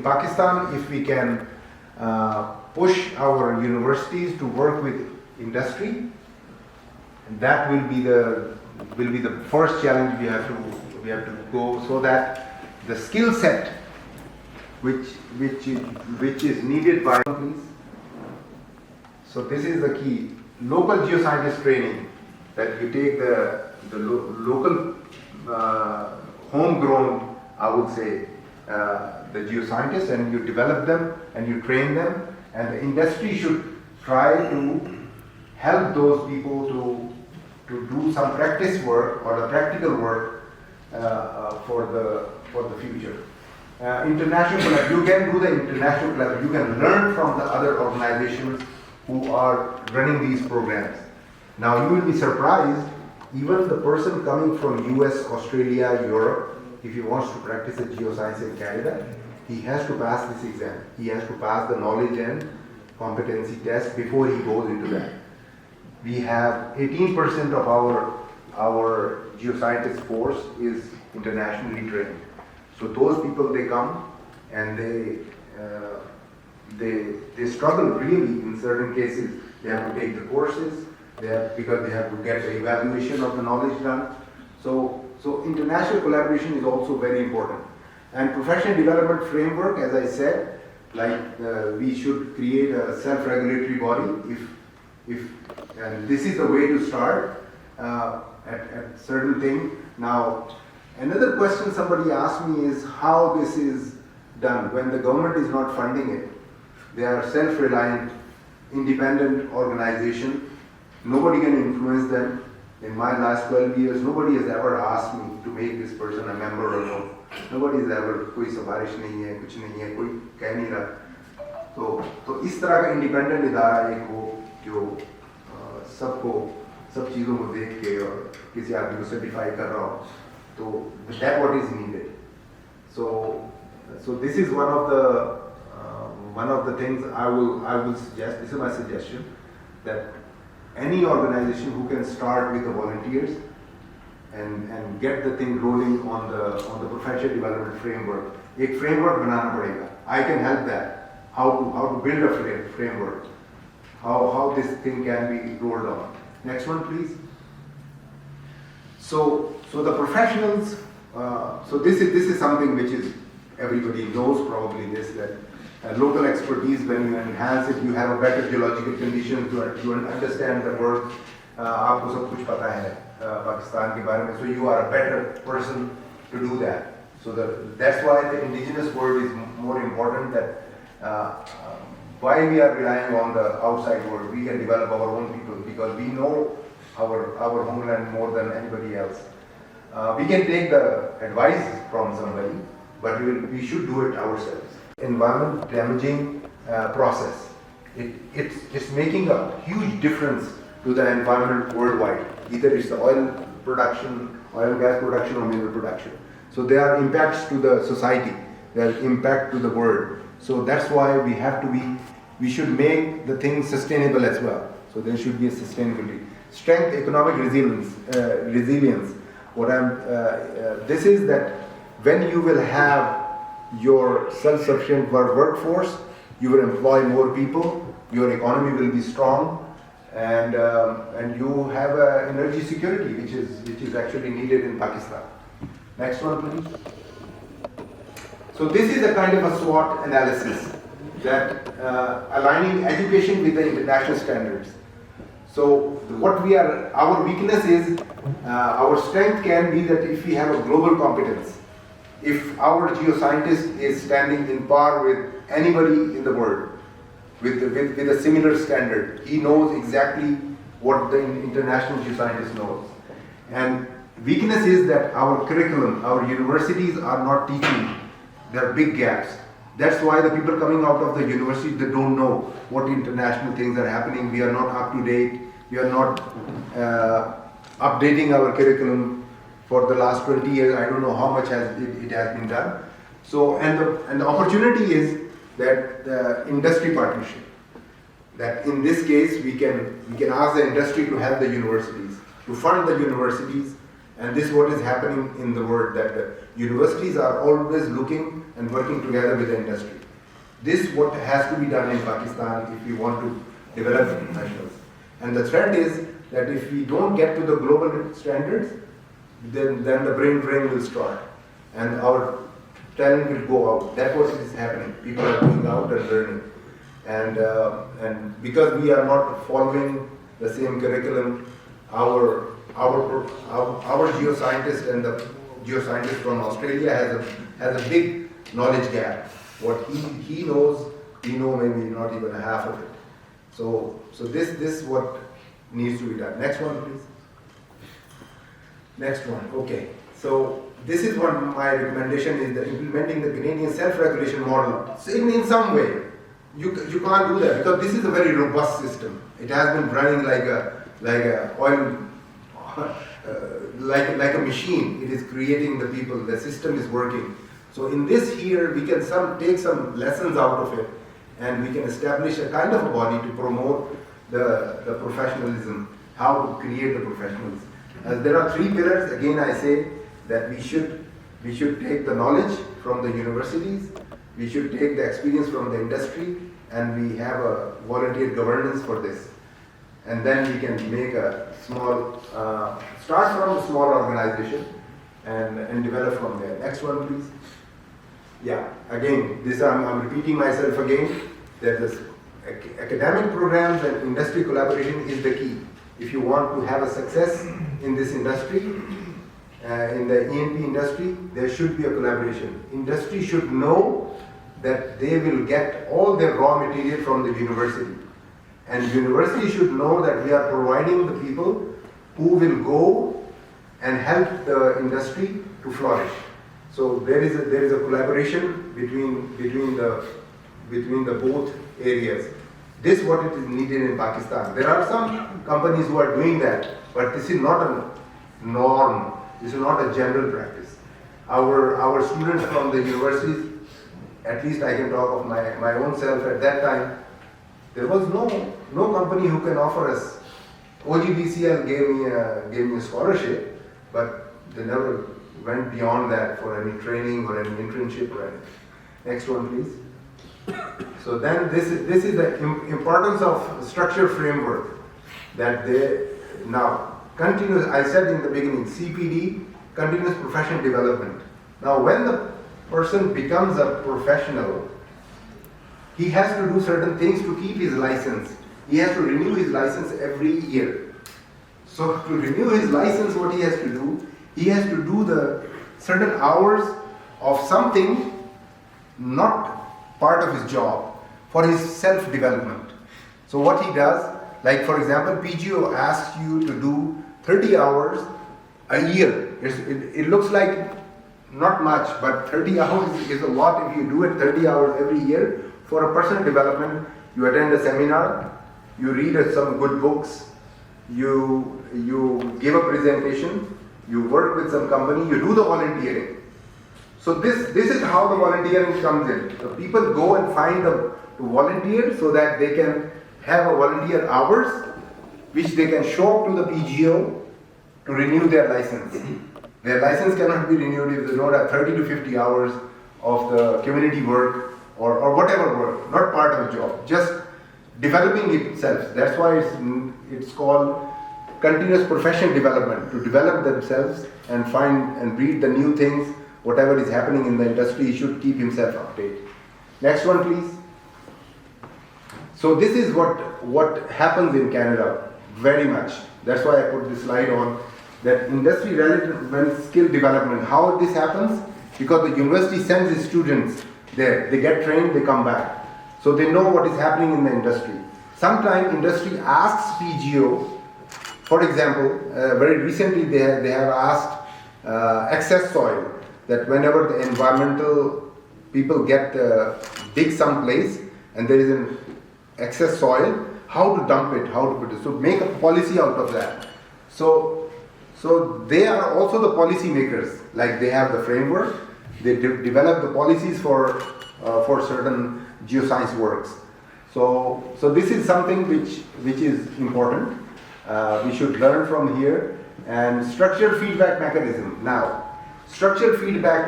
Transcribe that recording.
Pakistan, if we can push our universities to work with industry, that will be the first challenge we have to go, so that the skill set which is needed by companies. So this is the key. Local geoscientist training, that you take the local homegrown, I would say, the geoscientists, and you develop them and you train them, and the industry should try to help those people to do some practice work or the practical work for the future. International collaboration, you can do the international collaboration, you can learn from the other organizations who are running these programs. Now you will be surprised, even the person coming from US, Australia, Europe, if he wants to practice a geoscience in Canada, he has to pass this exam. He has to pass the knowledge and competency test before he goes into that. We have 18% of our geoscientist force is internationally trained. So those people, they come and they struggle really in certain cases. They have to take the courses, because they have to get the evaluation of the knowledge done. So international collaboration is also very important. And professional development framework, as I said, we should create a self-regulatory body. And this is the way to start at certain thing. Now, another question somebody asked me is how this is done when the government is not funding it. They are self-reliant, independent organization. Nobody can influence them. In my last 12 years, nobody has ever asked me to make this person a member or no. Nobody has ever, कोई सिफारिश नहीं है, कुछ नहीं है, कोई कह नहीं रहा. तो इस तरह का इंडिपेंडेंट इदारा एक हो जो सब चीज़ों को देख के और किसी आदमी को सर्टिफाई कर रहा हो. So that's what is needed. So this is one of the things I will suggest. This is my suggestion, that any organization who can start with the volunteers and get the thing rolling on the professional development framework. एक framework बनाना पड़ेगा. I can help that. How to build a framework. How this thing can be rolled on. Next one, please. So the professionals. So this is something which is everybody knows probably this, that local expertise, when you enhance it, you have a better geological condition to understand the work. आपको सब कुछ पता है पाकिस्तान के बारे में, so you are a better person to do that. So that's why the indigenous world is more important. That why we are relying on the outside world, we can develop our own people because we know our homeland more than anybody else. We can take the advice from somebody, but we should do it ourselves. Environment damaging process. It's making a huge difference to the environment worldwide. Either it's the oil production, oil and gas production, or mineral production. So there are impacts to the society, there are impact to the world. So that's why we should make the thing sustainable as well. So there should be a sustainability. Strength, economic resilience. This is that when you will have your self-sufficient workforce, you will employ more people, your economy will be strong, and you have energy security, which is actually needed in Pakistan. Next one, please. So this is a kind of a SWOT analysis, that aligning education with the international standards. So our weakness is, our strength can be that if we have a global competence, if our geoscientist is standing in par with anybody in the world, with a similar standard, he knows exactly what the international geoscientist knows. And weakness is that our curriculum, our universities are not teaching. There are big gaps. That's why the people coming out of the university, they don't know what international things are happening. We are not up to date. We are not updating our curriculum for the last 20 years. I don't know how much it has been done. So, and the opportunity is that the industry partnership. That in this case, we can ask the industry to help the universities, to fund the universities, And this is what is happening in the world, that the universities are always looking and working together with the industry. This is what has to be done in Pakistan if we want to develop the professionals. And the threat is that if we don't get to the global standards, then the brain drain will start and our talent will go out. That's what is happening. People are going out and learning. And because we are not following the same curriculum, our geoscientist and the geoscientist from Australia has a big knowledge gap. What he knows, we know maybe not even half of it. So this is what needs to be done. Next one, please. Next one. Okay. So this is what my recommendation is: the implementing the Canadian self-regulation model. So in some way, you can't do that because this is a very robust system. It has been running like a oil. Like a machine, it is creating the people. The system is working. So in this here, we can take some lessons out of it, and we can establish a kind of a body to promote the professionalism, how to create the professionals. There are three pillars. Again, I say that we should take the knowledge from the universities, we should take the experience from the industry, and we have a volunteer governance for this. And then we can make a small, start from a small organization and develop from there. Next one, please. Yeah, again, this I'm repeating myself again, that this academic programs and industry collaboration is the key. If you want to have a success in this industry, in the E&P industry, there should be a collaboration. Industry should know that they will get all their raw material from the university. And university should know that we are providing the people who will go and help the industry to flourish. So there is a collaboration between the both areas. This is what it is needed in Pakistan. There are some companies who are doing that, but this is not a norm. This is not a general practice. Our students from the universities, at least I can talk of my own self at that time, there was no company who can offer us. OGBCL gave me a scholarship, but they never went beyond that for any training or any internship or anything. Next one, please. So then this is the importance of structure framework that they now continuous. I said in the beginning, CPD, continuous professional development. Now, when the person becomes a professional, he has to do certain things to keep his license. He has to renew his license every year. So to renew his license, what he has to do, he has to do the certain hours of something not part of his job for his self-development. So what he does, like for example, PGO asks you to do 30 hours a year. It looks like not much, but 30 hours is a lot if you do it 30 hours every year. For a personal development, you attend a seminar, you read some good books, you give a presentation, you work with some company, you do the volunteering. So this is how the volunteering comes in. So people go and find to volunteer so that they can have a volunteer hours which they can show up to the PGO to renew their license. Their license cannot be renewed if they don't have 30 to 50 hours of the community work or whatever work, not part of the job, just developing itself. That's why it's called continuous professional development, to develop themselves and find and read the new things, whatever is happening in the industry, he should keep himself updated. Next one, please. So this is what happens in Canada very much. That's why I put this slide on, that industry relevant skill development. How this happens? Because the university sends its students there. They get trained, they come back. So they know what is happening in the industry. Sometimes industry asks PGO, for example, very recently they have asked excess soil, that whenever the environmental people dig some place and there is an excess soil, how to dump it, how to put it. So make a policy out of that. So they are also the policy makers. Like they have the framework, they develop the policies for certain geoscience works. So this is something which is important. We should learn from here, And structural feedback mechanism. Now, structural feedback